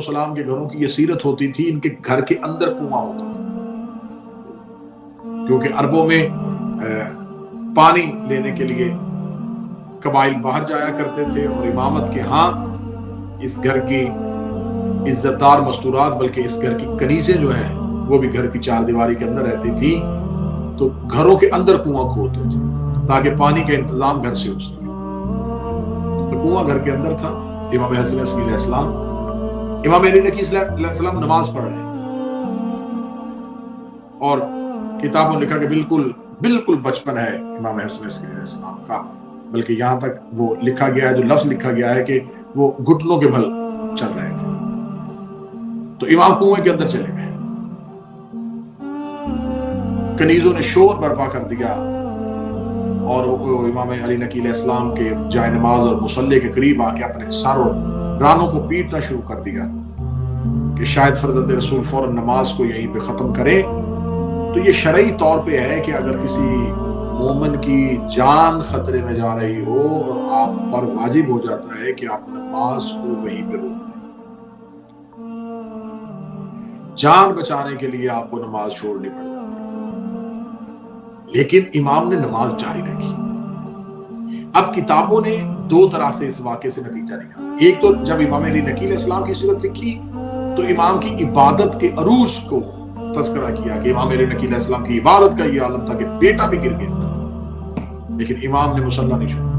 السلام کے گھروں کی یہ سیرت ہوتی تھی، ان کے گھر کے اندر کنواں ہوتا تھا، کیونکہ عربوں میں پانی لینے کے لیے قبائل باہر جایا کرتے تھے، اور امامت کے ہاں اس گھر کی عزت دار مستورات بلکہ اس گھر کی کنیزیں جو ہیں وہ بھی گھر کی چار دیواری کے اندر رہتی تھی، تو گھروں کے اندر کنواں کھودتے تھے تاکہ پانی کا انتظام گھر سے ہو سکے۔ تو کنواں گھر کے اندر تھا۔ امام حسن عسکری علیہ السلام، امام علی نقی علیہ السلام نماز پڑھ رہے ہیں، اور کتابوں لکھا کہ بالکل بچپن ہے امام حسن عسکری علیہ السلام کا، بلکہ یہاں تک وہ لکھا گیا ہے، جو لفظ لکھا گیا ہے کہ وہ گھٹنوں کے بل چل رہے تھے۔ تو امام کنویں کے اندر چلے گئے، کنیزوں نے شور برپا کر دیا، اور وہ امام علی نقی علیہ السلام کے جائے نماز اور مصلی کے قریب آ کے اپنے سر اور رانوں کو پیٹنا شروع کر دیا کہ شاید فرزند رسول فوراً نماز کو یہیں پہ ختم کرے۔ تو یہ شرعی طور پہ ہے کہ اگر کسی مومن کی جان خطرے میں جا رہی ہو اور آپ پر واجب ہو جاتا ہے کہ آپ نماز کو وہیں پہ روک دیں، جان بچانے کے لیے آپ کو نماز چھوڑنی پڑ جاتی ہے، لیکن امام نے نماز جاری رکھی۔ اب کتابوں نے دو طرح سے اس واقعے سے نتیجہ نکالا۔ ایک تو جب امام علی نقی علیہ السلام کی صورت لکھی تو امام کی عبادت کے عروج کو تذکرہ کیا کہ امام علی نقی علیہ السلام کی عبادت کا یہ عالم تھا کہ بیٹا بھی گر گیا، لیکن امام نے مصلی نہیں چھوڑا۔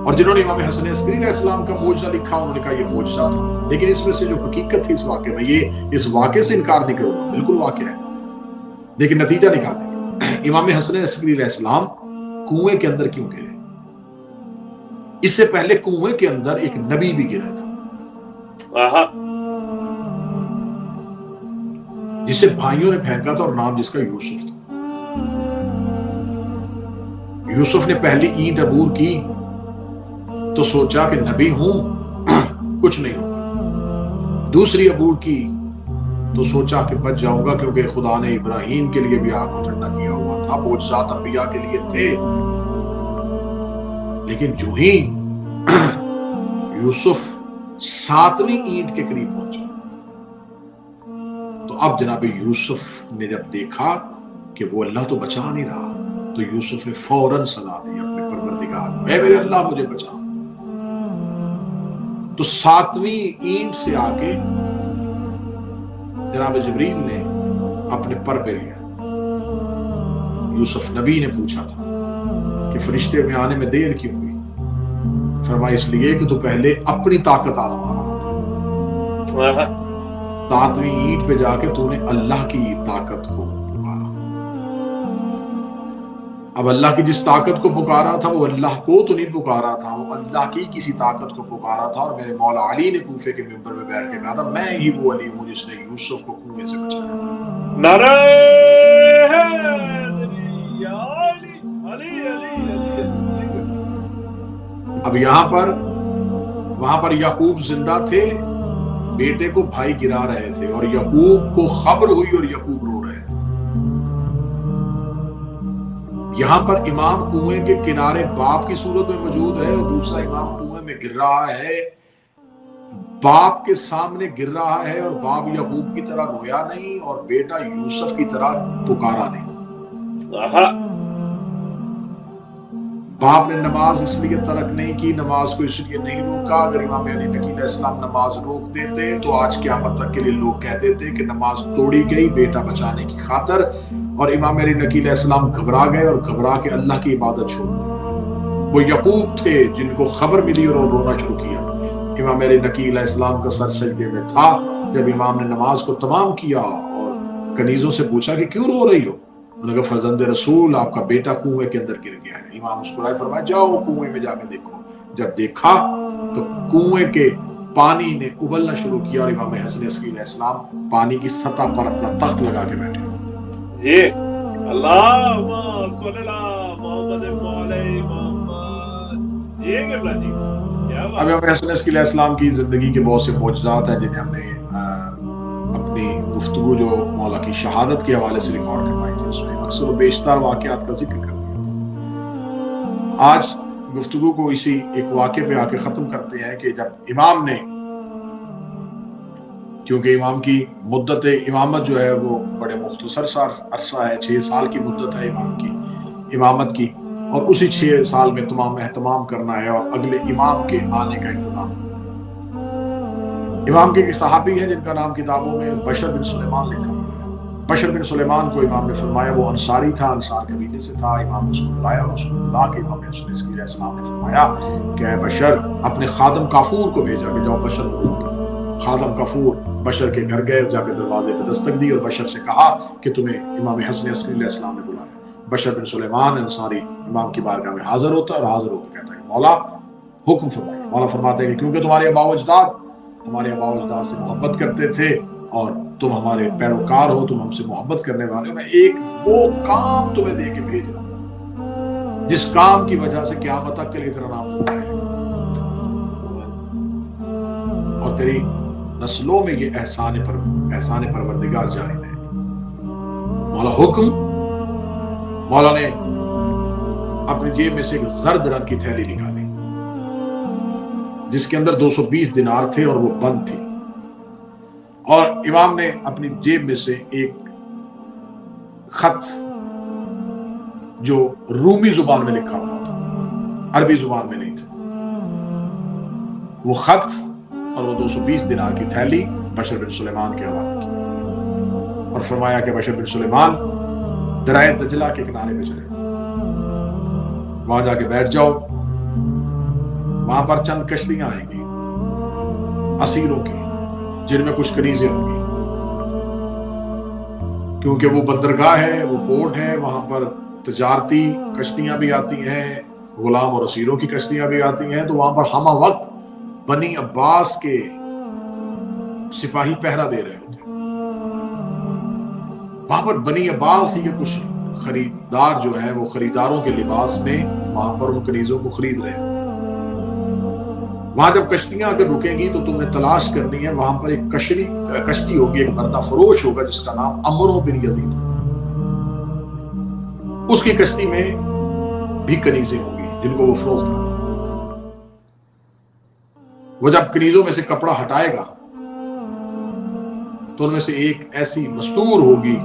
اور جنہوں نے امام حسن عسکری علیہ السلام کا معجزہ لکھا انہوں نے کہا یہ معجزہ تھا، لیکن اس میں سے جو حقیقت تھی اس واقعے میں، یہ اس واقعے سے انکار نہیں کروں گا، بالکل واقعہ ہے، لیکن نتیجہ نکالیں گے۔ امام حسن عسکری علیہ السلام کنویں کے اندر کیوں گرے؟ اس سے پہلے کنویں کے اندر ایک نبی بھی گرا تھا جسے بھائیوں نے پھینکا تھا، اور نام جس کا یوسف تھا۔ یوسف نے پہلی اینٹ عبور کی تو سوچا کہ نبی ہوں کچھ نہیں ہوگا، دوسری عبور کی تو سوچا کہ بچ جاؤں گا کیونکہ خدا نے ابراہیم کے لیے بھی آگ کو ٹھنڈا کیا ہوا تھا، معجزات انبیاء کے لیے تھے۔ لیکن جو ہی یوسف 7ویں اینٹ کے قریب پہنچا تو اب جناب یوسف نے جب دیکھا کہ وہ اللہ تو بچا نہیں رہا، تو یوسف نے فوراً صدا دی اپنے پروردگار کو، اے میرے اللہ مجھے بچا۔ تو 7ویں اینٹ سے آگے جناب جبریل نے اپنے پر پہ لیا۔ یوسف نبی نے پوچھا تھا کہ فرشتے میں آنے میں دیر کیوں ہوئی؟ فرمایا اس لیے کہ تو پہلے اپنی طاقت آزما رہا تھا، 7ویں اینٹ پہ جا کے تو نے اللہ کی طاقت کو پکارا۔ اب اللہ کی جس طاقت کو پکارا تھا وہ اللہ کو تو نہیں پکارا تھا، وہ اللہ کی کسی طاقت کو پکارا تھا۔ اور میرے مولا علی نے کوفے کے ممبر میں بیٹھ کے کہا تھا میں ہی وہ علی ہوں جس نے یوسف کو کنویں سے بچایا تھا۔ نعرہ حیدری یا علی علی علی علی۔ اب وہاں پر یعقوب زندہ تھے، بیٹے کو بھائی گرا رہے تھے، اور یعقوب کو خبر ہوئی اور یعقوب رو رہے تھے۔ یہاں پر امام کنویں کے کنارے باپ کی صورت میں موجود ہے، اور دوسرا امام کنویں میں گر رہا ہے، باپ کے سامنے گر رہا ہے، اور باپ یعقوب کی طرح رویا نہیں اور بیٹا یوسف کی طرح پکارا نہیں۔ باپ نے نماز اس لیے ترک نہیں کی، نماز کو اس لیے نہیں روکا۔ اگر امام علی نقی علیہ السلام نماز روک دیتے تو آج قیامت تک کے لیے لوگ کہہ دیتے کہ نماز توڑی گئی بیٹا بچانے کی خاطر، اور امام علی نقی علیہ السلام گھبرا گئے اور گھبرا کے اللہ کی عبادت چھوڑ دی۔ وہ یعقوب تھے جن کو خبر ملی اور رونا شروع کیا۔ امام علی نقی علیہ السلام کا سر سجدے میں تھا جب امام نے نماز کو تمام کیا اور کنیزوں سے پوچھا کہ کیوں رو رہی ہو؟ انہوں نے کہا فرزند رسول آپ کا بیٹا کنویں کے اندر گر گیا ہے۔ امام مسکرائے فرمایا جاؤ کنویں میں جا کے دیکھو۔ جب دیکھا تو کنویں کے پانی نے ابلنا شروع کیا، اور امام حسن عسکری علیہ السلام پانی کی سطح پر اپنا تخت لگا کے بیٹھے جی اللہم صلی اللہ محمد علیہ محمد۔ جی قبلہ جی کیا بات۔ اب امام حسن عسکری علیہ السلام کی زندگی کے بہت سے معجزات ہیں جنہیں ہم نے اپنی گفتگو جو مولا کی شہادت کے حوالے سے ریکارڈ کروائی تھی، اس میں اکثر و بیشتر واقعات کا ذکر کر دیا تھا۔ آج گفتگو کو اسی ایک واقعے پہ آ کے ختم کرتے ہیں کہ جب امام نے کیونکہ امام کی مدت امامت جو ہے وہ بڑے مختصر سا عرصہ ہے، 6 سال کی مدت ہے امام کی امامت کی، اور اسی 6 سال میں تمام اہتمام کرنا ہے اور اگلے امام کے آنے کا انتظام کرنا ہے۔ امام کے ایک صحابی ہیں جن کا نام کتابوں میں بشر بن سلیمان لکھا ہوا ہے۔ بشر بن سلیمان کو امام نے فرمایا، وہ انصاری تھا، انصار قبیلے سے تھا، امام نے اس کو بلایا اور اس کو بلا کے امام علیہ السلام نے فرمایا کہ اے بشر، اپنے خادم کافور کو بھیجا کہ جاؤ بشر کو بلاؤ۔ خادم کافور بشر کے گھر گئے، جا کے دروازے پہ دستک دی اور بشر سے کہا کہ تمہیں امام حسن عسکری علیہ السلام نے بلایا۔ بشر بن سلیمان انصاری امام کی بارگاہ میں حاضر ہوتا ہے اور حاضر ہو کے کہتا ہے کہ مولا حکم فرمائے۔ مولا فرماتے ہیں کہ کیونکہ تمہارے آباء و اجداد ہمارے آباء و اجداد سے محبت کرتے تھے اور تم ہمارے پیروکار ہو، تم ہم سے محبت کرنے والے ہو، میں ایک وہ کام تمہیں دے کے بھیج رہا ہوں جس کام کی وجہ سے قیامت تک کے لیے تیرا نام ہوتا ہے اور تیری نسلوں میں یہ احسان پروردگار جاری رہے۔ مولا حکم، مولا نے اپنی جیب میں سے ایک زرد رنگ کی تھیلی نکالی جس کے اندر 220 دینار تھے اور وہ بند تھی، اور امام نے اپنی جیب میں سے ایک خط جو رومی زبان میں لکھا ہوا تھا، عربی زبان میں نہیں تھا، وہ خط اور وہ 220 دینار کی تھیلی بشر بن سلیمان کے حوالے کی اور فرمایا کہ بشر بن سلیمان دریائے دجلہ کے کنارے پہ چلے، وہاں جا کے بیٹھ جاؤ، وہاں پر چند کشتیاں آئیں گی اسیروں کی جن میں کچھ کنیزیں ہوں گی، کیونکہ وہ بندرگاہ ہے، وہ پورٹ ہے، وہاں پر تجارتی کشتیاں بھی آتی ہیں، غلام اور اسیروں کی کشتیاں بھی آتی ہیں، تو وہاں پر ہمہ وقت بنی عباس کے سپاہی پہرا دے رہے ہوتے ہیں۔ وہاں پر بنی عباس ہی کے کچھ خریدار جو ہیں وہ خریداروں کے لباس میں وہاں پر ان کنیزوں کو خرید رہے ہیں۔ وہاں جب کشتیاں اگر رکیں گی تو تم نے تلاش کرنی ہے، وہاں پر ایک کشتی ہوگی، ایک بردہ فروش ہوگا جس کا نام عمرو بن یزید، اس کی کشتی میں بھی کنیزیں ہوں گی جن کو وہ فروخت کرے۔ وہ جب کنیزوں میں سے کپڑا ہٹائے گا تو ان میں سے ایک ایسی مستور ہوگی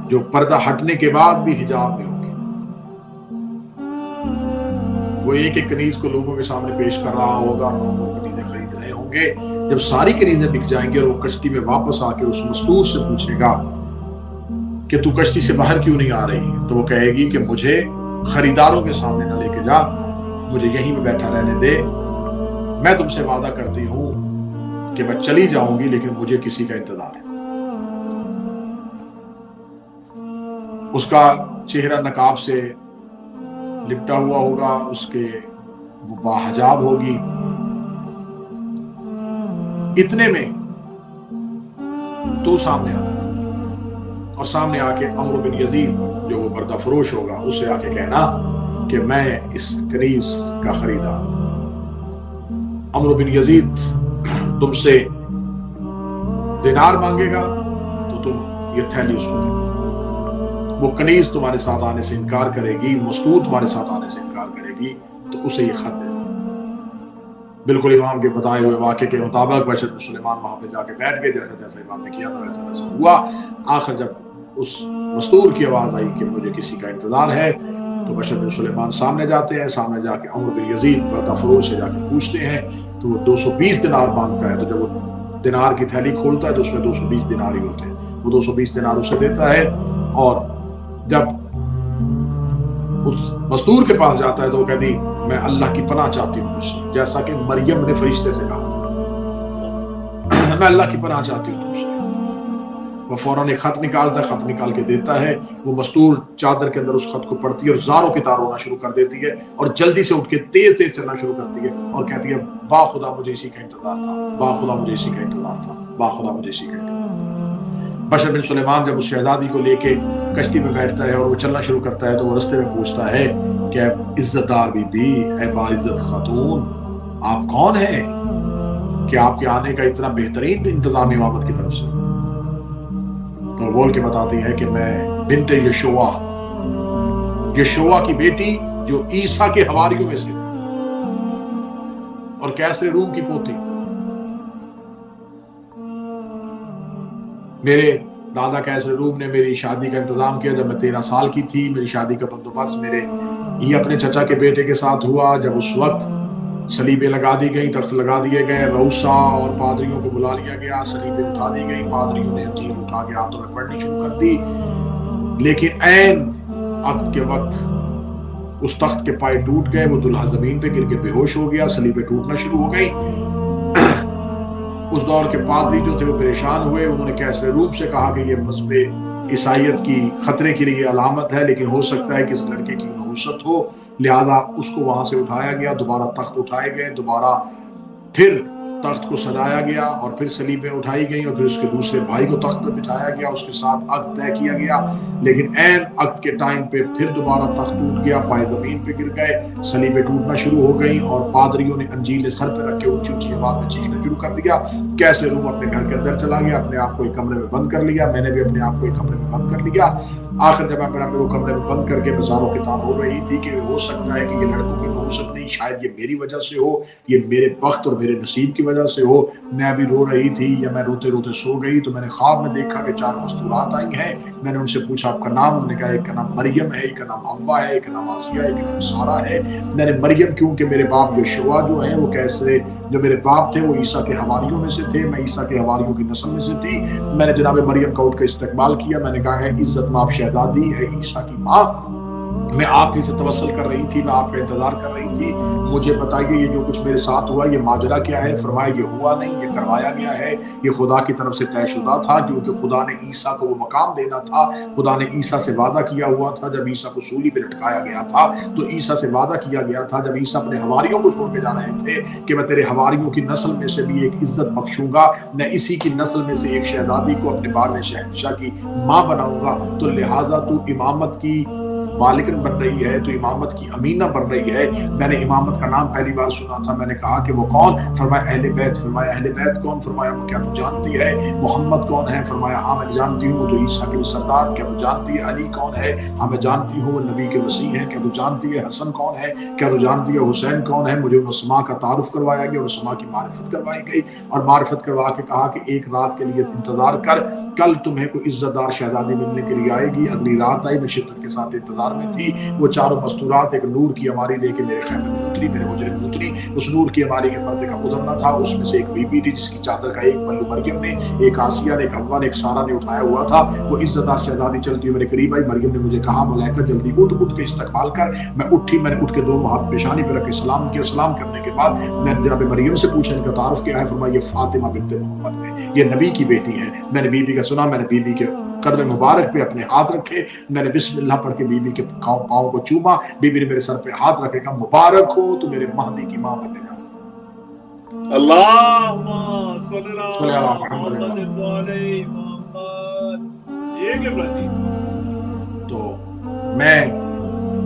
جو پردہ ہٹنے کے بعد بھی حجاب میں ہوگی۔ وہ ایک ایک کنیز کو لوگوں کے سامنے پیش کر رہا ہوگا، لوگ وہ کنیزیں خرید رہے ہوں گے۔ جب ساری کنیزیں بک جائیں گی اور وہ کشتی میں واپس آ کے اس مستور سے پوچھے گا کہ تو کشتی سے باہر کیوں نہیں آ رہی، تو وہ کہے گی کہ مجھے خریداروں کے سامنے نہ لے کے جا، مجھے یہیں میں بیٹھا رہنے دے، میں تم سے وعدہ کرتی ہوں کہ میں چلی جاؤں گی لیکن مجھے کسی کا انتظار ہے۔ اس کا چہرہ نقاب سے لپٹا ہوا ہوگا، اس کے وہ باحجاب ہوگی۔ اتنے میں تو سامنے آ جانا اور سامنے آ کے عمرو بن یزید جو وہ بردہ فروش ہوگا اسے آ کے کہنا کہ میں اس کنیز کا خریدار۔ عمرو بن یزید تم سے دینار مانگے گا تو تم یہ تھیلی اس کو دے دو، وہ کنیز تمہارے ساتھ آنے سے انکار کرے گی، مستور تمہارے ساتھ آنے سے انکار کرے گی تو اسے یہ خط دے دو۔ بالکل امام کے بتائے ہوئے واقعے کے مطابق بشر بن سلیمان وہاں پہ جا کے بیٹھ گئے، جیسا جیسا امام نے کیا تھا ویسا ویسا ہوا۔ آخر جب اس مستور کی آواز آئی کہ مجھے کسی کا انتظار ہے تو بشر بن سلیمان سامنے جاتے ہیں، سامنے جا کے عمرو بن یزید بردہ فروش سے جا کے پوچھتے ہیں تو وہ 220 دینار مانگتا ہے۔ تو جب وہ دینار کی تھیلی کھولتا ہے تو اس میں 220 دینار ہی ہوتے ہیں، وہ 220 دینار اسے دیتا ہے، اور جب اس مزدور کے پاس جاتا ہے تو وہ کہتی میں اللہ کی پناہ چاہتی ہوں تجھ سے، جیسا کہ مریم نے فرشتے سے کہا تھا، میں اللہ کی پناہ چاہتی ہوں تجھ سے۔ وہ فوراً ایک خط نکالتا ہے، خط نکال کے دیتا ہے، وہ مستور چادر کے اندر اس خط کو پڑھتی ہے اور زاروں کی تار رونا شروع کر دیتی ہے اور جلدی سے اٹھ کے تیز تیز چلنا شروع کرتی ہے اور کہتی ہے با خدا مجھے اسی کا انتظار تھا، با خدا مجھے اسی کا انتظار تھا، با خدا مجھے اسی کا انتظار تھا۔ بشر بن سلیمان جب اس شہزادی کو لے کے کشتی میں بیٹھتا ہے اور وہ چلنا شروع کرتا ہے تو وہ رستے میں پوچھتا ہے کہ اے عزت دار بی بی، اے باعزت خاتون، آپ کون ہیں کہ آپ کے آنے کا اتنا بہترین انتظام امامت کی طرف سے؟ تو وہ بول کے بتاتی ہے کہ میں بنت یشوع کی بیٹی جو عیسیٰ کے حواریوں میں سے ہے اور کیسر روم کی پوتی۔ میرے دادا کیسر روم نے میری شادی کا انتظام کیا جب میں 13 سال کی تھی. میری شادی کا بندوبست میرے یہ اپنے چچا کے بیٹے کے ساتھ ہوا. جب اس وقت سلیبیں لگا دی گئی, تخت لگا دیے گئے, روسا اور پادریوں کو بلا لیا گیا, سلیبیں اٹھا دی گئی, پادریوں نے انجیل اٹھا کے ہاتھوں میں پڑھنی شروع کر دی. لیکن عین عقد کے وقت اس تخت کے پائے ٹوٹ گئے, وہ دلہا زمین پہ گر کے بے ہوش ہو گیا, سلیبیں ٹوٹنا شروع ہو گئی. اس دور کے پادری جو تھے وہ پریشان ہوئے. انہوں نے کیسر روم سے کہا کہ یہ مذہب عیسائیت کی خطرے کے لیے علامت ہے, لیکن ہو سکتا ہے کہ اس لڑکے کی نحوست ہو. لہذا اس کو وہاں سے اٹھایا گیا, دوبارہ تخت اٹھائے گئے, دوبارہ پھر تخت کو سجایا گیا, اور پھر سلیبیں اٹھائی گئیں, اور پھر اس کے دوسرے بھائی کو تخت پہ بٹھایا گیا, اس کے ساتھ عقد طے کیا گیا. لیکن عین عقد کے ٹائم پہ پھر دوبارہ تخت ٹوٹ گیا, پائے زمین پہ گر گئے, سلیبیں ٹوٹنا شروع ہو گئیں, اور پادریوں نے انجیل سر پہ رکھ کے اونچی اونچی آواز میں چیخنا شروع کر دیا. کیسے روم اپنے گھر کے اندر چلا گیا, اپنے آپ کو ایک کمرے میں بند کر لیا. میں نے بھی اپنے آپ کو ایک کمرے میں بند کر لیا. آخر جب میں اپنے آپ کو کمرے میں بند کر کے بازاروں کتاب ہو رہی تھی کہ ہو سکتا ہے کہ یہ لڑکوں کی نحوست نہیں, شاید یہ میری وجہ سے ہو, یہ میرے بخت اور میرے نصیب کی وجہ سے ہو. میں ابھی رو رہی تھی, یا میں روتے روتے سو گئی, تو میں نے خواب میں دیکھا کہ 4 مستورات آئی ہیں. میں نے ان سے پوچھا آپ کا نام, انہوں نے کہا ایک کا نام مریم ہے, ایک کا نام حوا ہے, ایک کا نام آسیہ ہے, ایک کا نام سارہ ہے. میں نے مریم, کیونکہ میرے باپ یشوع جو ہیں وہ کیسرے جو میرے باپ تھے وہ عیسیٰ کے حواریوں میں سے تھے, میں عیسیٰ کے حواریوں کی نسل میں سے تھی. میں نے جناب مریم کا اٹھ کے استقبال کیا. میں نے کہا ہے عزت مآب شہزادی ہے عیسیٰ کی ماں, میں آپ ہی سے توسل کر رہی تھی, میں آپ کا انتظار کر رہی تھی, مجھے بتائیے یہ جو کچھ میرے ساتھ ہوا یہ ماجرا کیا ہے. فرمایا یہ ہوا نہیں, یہ کروایا گیا ہے, یہ خدا کی طرف سے طے شدہ تھا, کیونکہ خدا نے عیسیٰ کو وہ مقام دینا تھا. خدا نے عیسیٰ سے وعدہ کیا ہوا تھا جب عیسیٰ کو سولی پہ لٹکایا گیا تھا, تو عیسیٰ سے وعدہ کیا گیا تھا جب عیسیٰ اپنے حواریوں کو چھوڑ کے جا رہے تھے کہ میں تیرے حواریوں کی نسل میں سے بھی ایک عزت بخشوں گا, میں اسی کی نسل میں سے ایک شہزادی کو اپنے 12ویں شہنشاہ کی ماں بناؤں گا. تو لہٰذا تو امامت کی مالکن بن رہی ہے, تو امامت کی امینہ بن رہی ہے. میں نے امامت کا نام پہلی بار سنا تھا. میں نے کہا کہ وہ کون؟ فرمایا اہل بیت. فرمایا اہل بیت کون؟ فرمایا وہ کیا تو جانتی ہے محمد کون ہے؟ فرمایا ہاں میں جانتی ہوں, وہ تو عیسیٰ کے سردار. کیا تو جانتی ہے علی کون ہے؟ ہاں میں جانتی ہوں, وہ نبی کے وسیع ہیں. کیا تو جانتی ہے حسن کون ہے؟ کیا تو جانتی ہے حسین کون ہے؟ مجھے اسماء کا تعارف کروایا گیا, اور اسماء کی معرفت کروائی گئی, اور معرفت کروا کے کہا کہ ایک رات کے لیے انتظار کر, کل تمہیں کوئی عزت دار شہزادی ملنے کے لیے آئے گی. اگلی رات آئی, میں شدت کے ساتھ انتظار میں تھی. وہ 4 مستورات ایک نور کی ہماری لے کے میرے خیمے میں اتری, میرے حجرے میں اتری. اس نور کی ہماری کے پردے کا گزرنا تھا. اس میں سے ایک بی بی تھی جس کی چادر کا ایک پلو مریم نے, ایک آسیہ نے, ایک حوا نے, ایک سارہ نے اٹھایا ہوا تھا. وہ عزت دار شہزادی چلتی ہوئی میرے قریب آئی. مریم نے مجھے کہا ملائکہ جلدی اٹھ کے استقبال کر. میں اٹھی, میں نے اٹھ کے 2 ہاتھ پیشانی پہ رکھ کے سلام کیا. سلام کرنے کے بعد میں نے جناب مریم سے پوچھا ان کا تعارف کیا ہے. فرمایا یہ فاطمہ بنت محمد ہے, یہ نبی کی بیٹی ہے. میں نے بی بی کا سنا, میں نے بی بی کے قدم مبارک پہ اپنے ہاتھ رکھے. میں نے بسم اللہ پڑھ کے بی بی کے پاؤں کو چوما. بی بی نے میرے سر پہ ہاتھ رکھے, کہا مبارک ہو تو میرے مہدی کی ماں بننے جا. اللہم صلی اللہ محمد علیہ محمد. یہ قبلہ جی. تو میں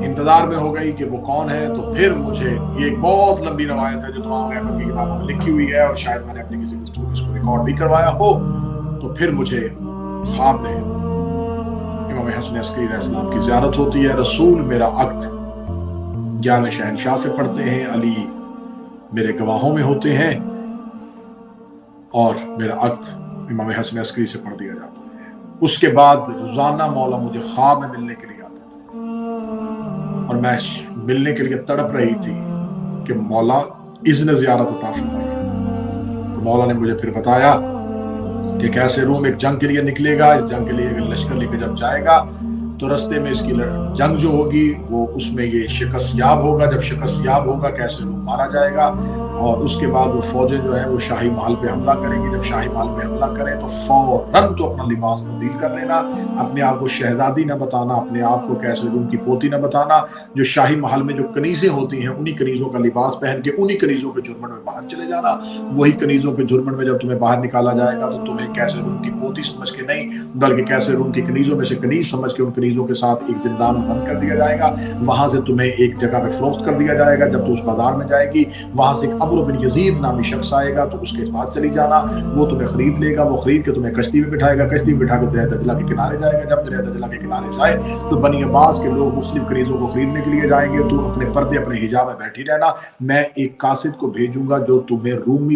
انتظار میں ہو گئی کہ وہ کون ہے. تو پھر مجھے یہ ایک بہت لمبی روایت ہے جو تمام غیبت کی کتابوں میں لکھی ہوئی ہے, اور شاید میں نے اپنی کسی گفتگو میں اس کو ریکارڈ بھی کروایا ہو. تو پھر مجھے خواب میں امام حسن عسکری علیہ السلام کی زیارت ہوتی ہے. رسول میرا عقد 11 شہنشاہ سے پڑھتے ہیں, علی میرے گواہوں میں ہوتے ہیں, اور میرا عقد امام حسن عسکری سے پڑھ دیا جاتا ہے. اس کے بعد روزانہ مولا مجھے خواب میں ملنے کے لیے آتے تھے, اور میں ملنے کے لیے تڑپ رہی تھی کہ مولا اذن زیارت عطا فرمائے. تو مولا نے مجھے پھر بتایا کہ کیسے روم ایک جنگ کے لیے نکلے گا. اس جنگ کے لیے اگر لشکر لے کے جب جائے گا تو رستے میں اس کی جنگ جو ہوگی وہ اس میں یہ شکست یاب ہوگا. جب شکست یاب ہوگا کیسے روم مارا جائے گا, اور اس کے بعد وہ فوجیں جو ہیں وہ شاہی محل پہ حملہ کریں گی. جب شاہی محل پہ حملہ کریں تو فوراً تو اپنا لباس تبدیل کر لینا, اپنے آپ کو شہزادی نہ بتانا, اپنے آپ کو کیسے روم کی پوتی نہ بتانا. جو شاہی محل میں جو کنیزیں ہوتی ہیں انہی کنیزوں کا لباس پہن کے انہی کنیزوں کے جرمن میں باہر چلے جانا. وہی کنیزوں کے جرمن میں جب تمہیں باہر نکالا جائے گا تو تمہیں کیسے روم کی پوتی سمجھ کے نہیں, بلکہ کیسے روم کی کنیزوں میں سے کنیز سمجھ کے ان کنیزوں کے ساتھ ایک زندان میں بند کر دیا جائے گا. وہاں سے تمہیں ایک جگہ پہ فروخت کر دیا جائے گا. جب تو اس بازار میں جائے گی وہاں سے ایک عمرو بن یزید نامی شخص آئے گا, تو اس کے پاس چلی جانا. وہ تمہیں خرید لے گا, وہ خرید کے تمہیں کشتی میں بٹھائے گا, کشتی میں بٹھا کے دریا دجلہ کے کنارے جائے گا. جب دریا دجلہ کے کنارے جائے تو بنی عباس کے لوگ مختلف کنیزوں کو خریدنے کے لیے جائیں گے. تو اپنے پردے اپنے حجاب میں بیٹھی رہنا. میں ایک قاصد کو بھیجوں گا جو تمہیں رومی